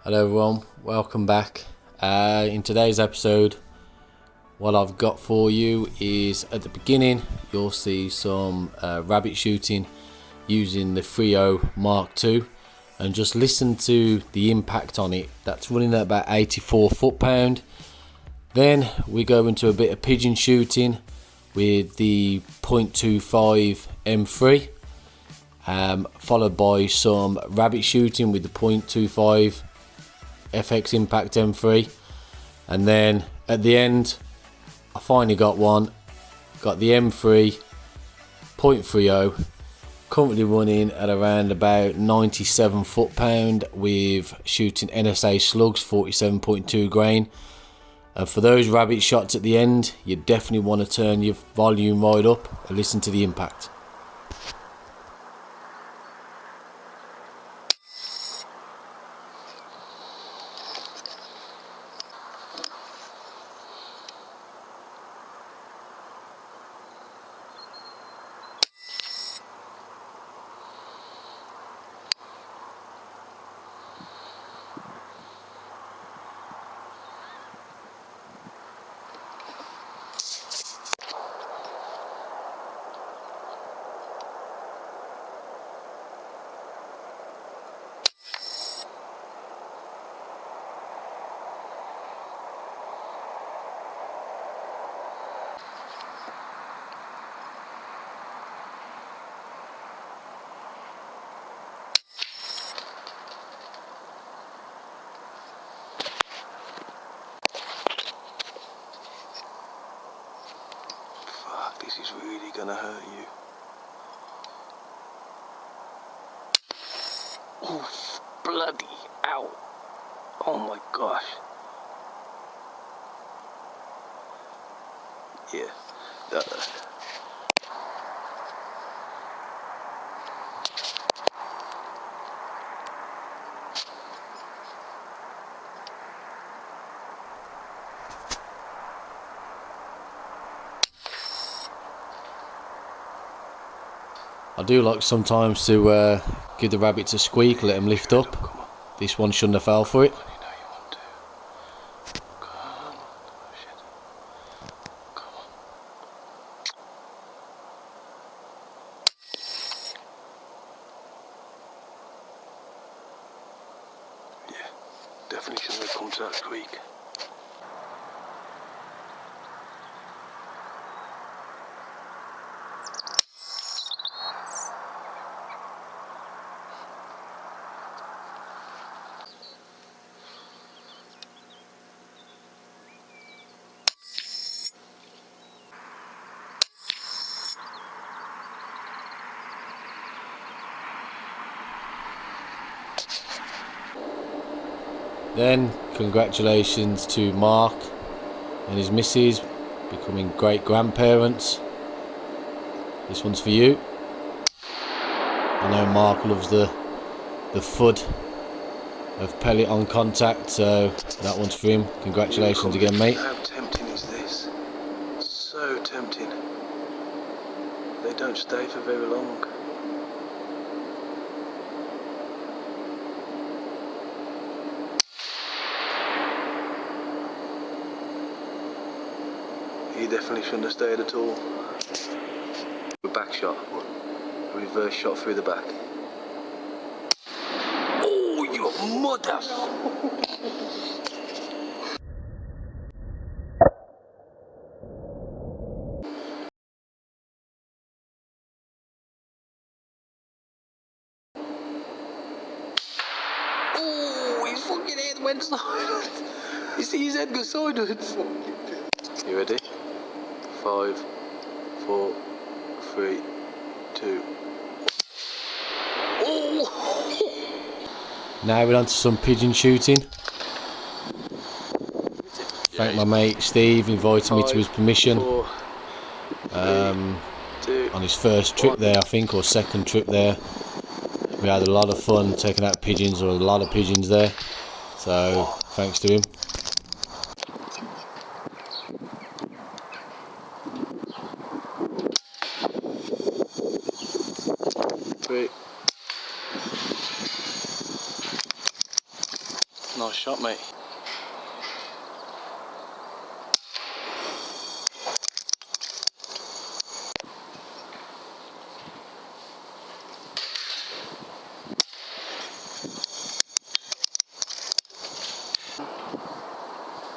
Hello everyone, welcome back. In today's episode, what I've got for you is at the beginning you'll see some rabbit shooting using the 3.0 Mark II, and just listen to the impact on it. That's running at about 84 foot-pound. Then we go into a bit of pigeon shooting with the .25 M3, followed by some rabbit shooting with the .25 FX Impact M3, and then at the end I finally got the M3 .30, currently running at around about 97 foot-pound with shooting NSA slugs 47.2 grain. And for those rabbit shots at the end, you definitely want to turn your volume right up and listen to the impact. This is really gonna hurt you. Oof, bloody ow. Oh my gosh. Yeah. I do like sometimes to give the rabbits a squeak, let them lift up. This one shouldn't have fell for it. Yeah, definitely shouldn't have come to that squeak. Then congratulations to Mark and his missus becoming great grandparents. This one's for you. I know Mark loves the thud of pellet on contact, so that one's for him. Congratulations again, mate. How tempting is this? So tempting. They don't stay for very long. He definitely shouldn't have stayed at all. A back shot. A reverse shot through the back. Oh, you mother! Oh, his fucking head went sideways. You see his head go sideways. You ready? 5, 4, 3, 2. Oh! Now we're on to some pigeon shooting. Thank my mate Steve, invited me to his permission 4, 3, 2, on his first trip there, I think, or second trip there. We had a lot of fun taking out pigeons, or a lot of pigeons there, so thanks to him. Nice shot, mate.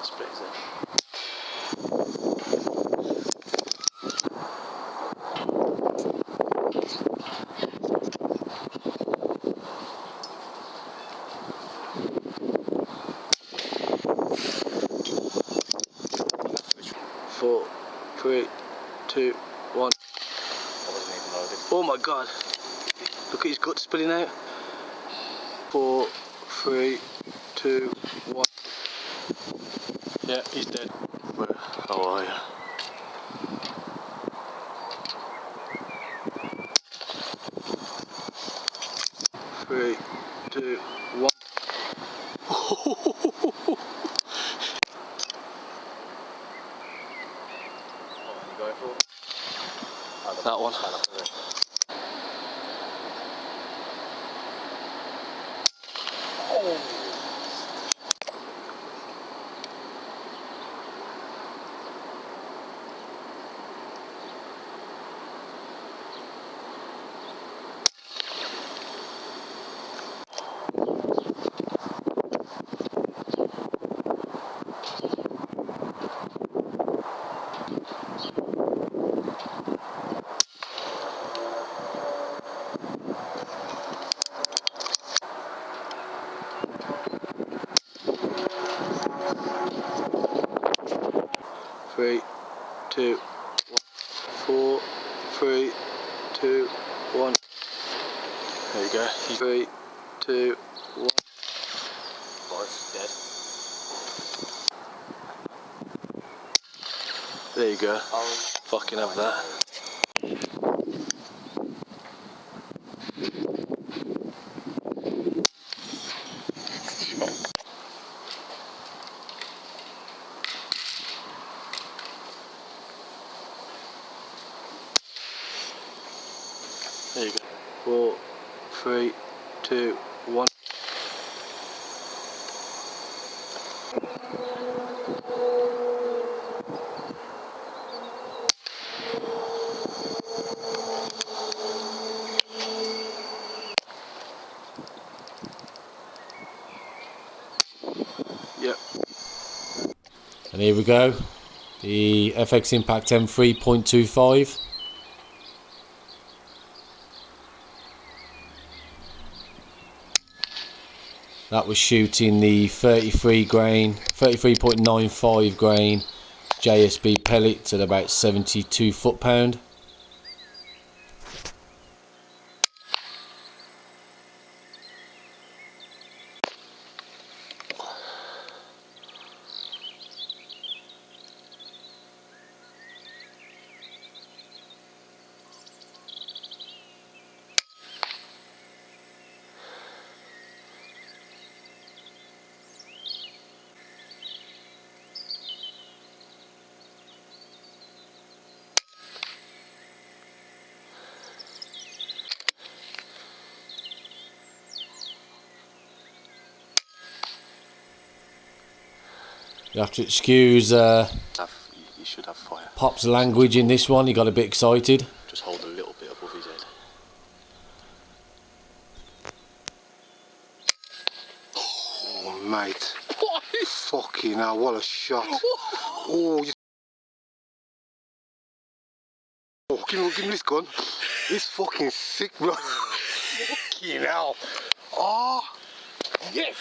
Splits it. Four, three, two, one. That wasn't even loaded. Oh my god. Look at his gut spilling out. 4, 3, 2, 1. Yeah, he's dead. Where? How are you? Three, two, one. What are you going for? That one. Three, two, one. 4, 3, 2, 1. There you go. 3, 2, 1. Boys, dead. There you go. Oh, Fucking have that. There you go. 4, 3, 2, 1. Yep. and here we go. The FX Impact M3.25. That was shooting the 33.95 grain JSB pellets at about 72 foot-pound. You have to excuse You should have fire. Pop's language in this one. He got a bit excited. Just hold a little bit above his head. Oh, mate. Fucking hell, what a shot. Oh, you... Oh, give me this gun. It's fucking sick, bro. Fucking hell. Oh, yes.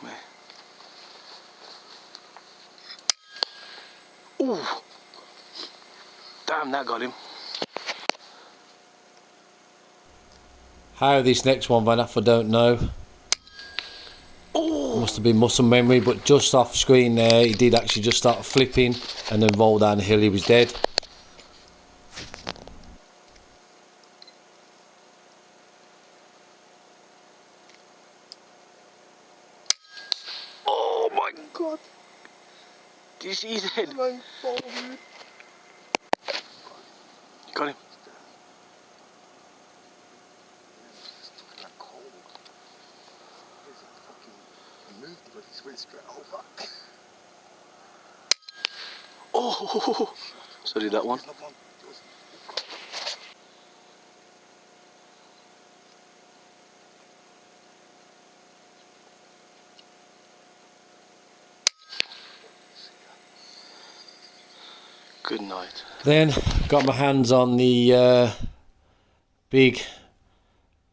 Man. Ooh. Damn, that got him. How this next one went off, I don't know. Ooh. Must have been muscle memory, but just off screen there, he did actually just start flipping and then roll down the hill. He was dead. Oh my god. Did you see his head? You got him. moved, but it went straight over. Oh, so did that one. Good night. Then got my hands on the big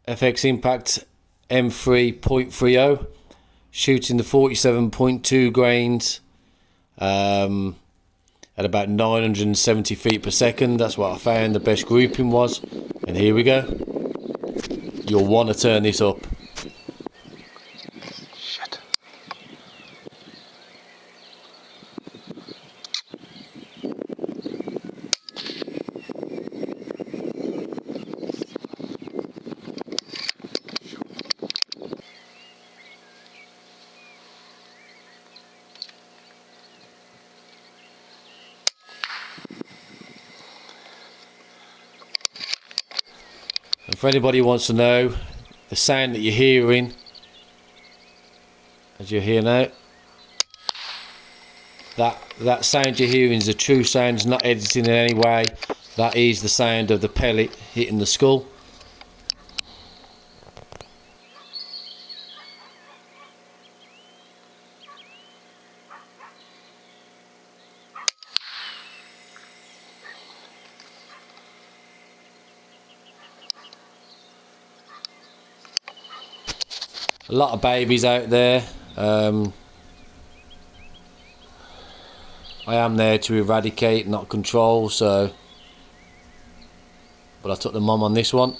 FX Impact M3.30, shooting the 47.2 grains at about 970 feet per second. That's what I found the best grouping was. And here we go. You'll want to turn this up. Shit. And for anybody who wants to know, the sound that you're hearing, as you hear now, that sound you're hearing is a true sound, it's not editing in any way. That is the sound of the pellet hitting the skull. A lot of babies out there. I am there to eradicate, not control, so. But I took the mum on this one.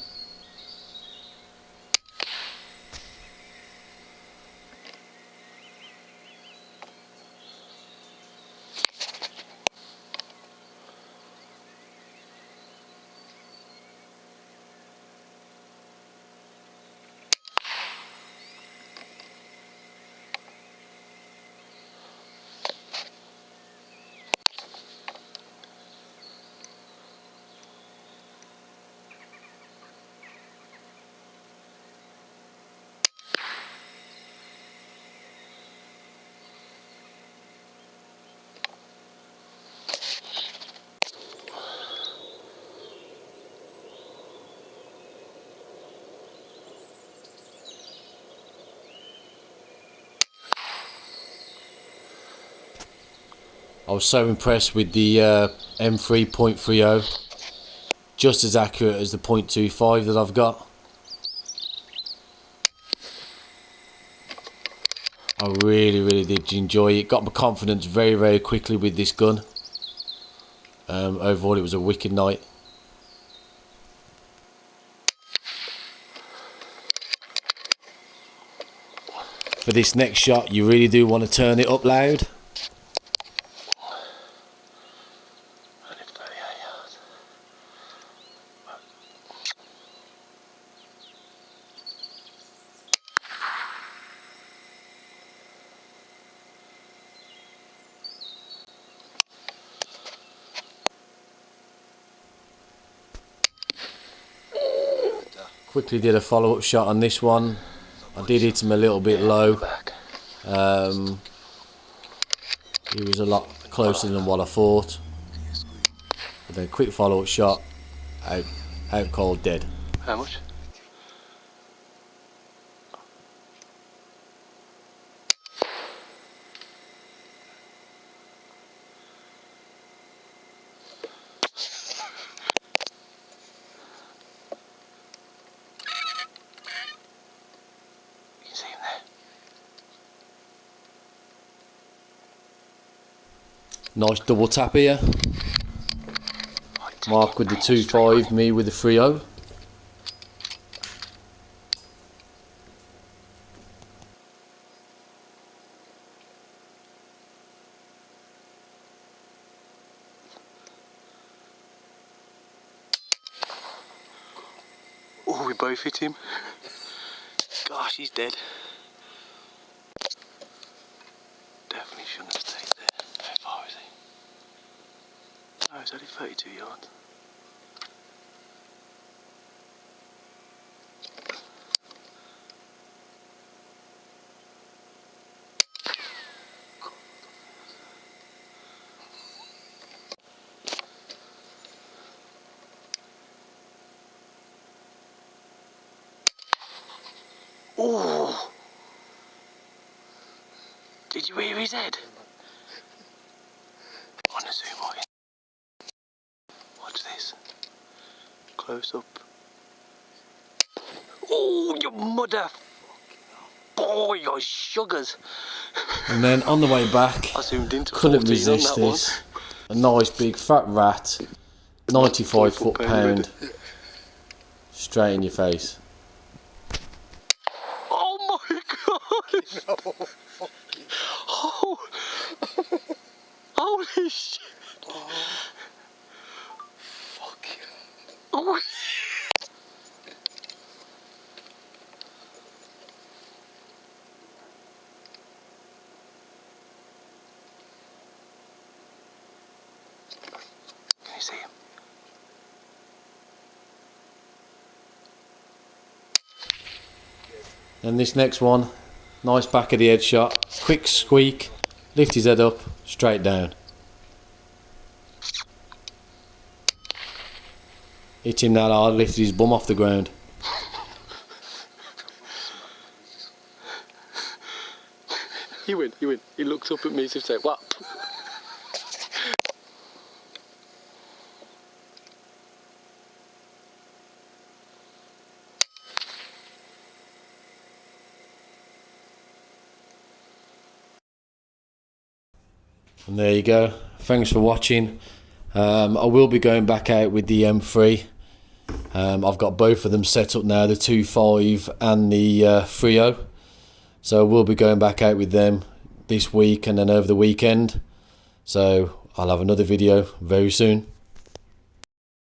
I was so impressed with the M3.30, just as accurate as the .25 that I've got. I really did enjoy it. Got my confidence very quickly with this gun. Overall it was a wicked night. For this next shot you really do want to turn it up loud. Quickly did a follow-up shot on this one. I did hit him a little bit low. He was a lot closer than what I thought. But then quick follow-up shot, out cold, dead. How much? Nice double tap here. Mark with the 2.5, me with the 3.0. Oh, we both hit him. Gosh, he's dead. Definitely shouldn't have stayed there. How far is he? Oh, it's only 32 yards. Oh! Did you hear his head? I want to zoom on it. Watch this. Close up. Oh, you mother! Oh, your sugars! And then on the way back, I zoomed into couldn't 14 resist on that this. A nice big fat rat, 95 foot-pound, straight in your face. Oh my god! No, fucking. Oh. Holy shit! Oh. Fuck you. Oh. Can you see him? And this next one, nice back of the head shot, quick squeak, lift his head up, straight down. Hit him that hard, lifted his bum off the ground. He went. He looked up at me to say, what? And there you go. Thanks for watching. I will be going back out with the M3. I've got both of them set up now, the 2.5 and the 3.0. So we'll be going back out with them this week and then over the weekend. So I'll have another video very soon.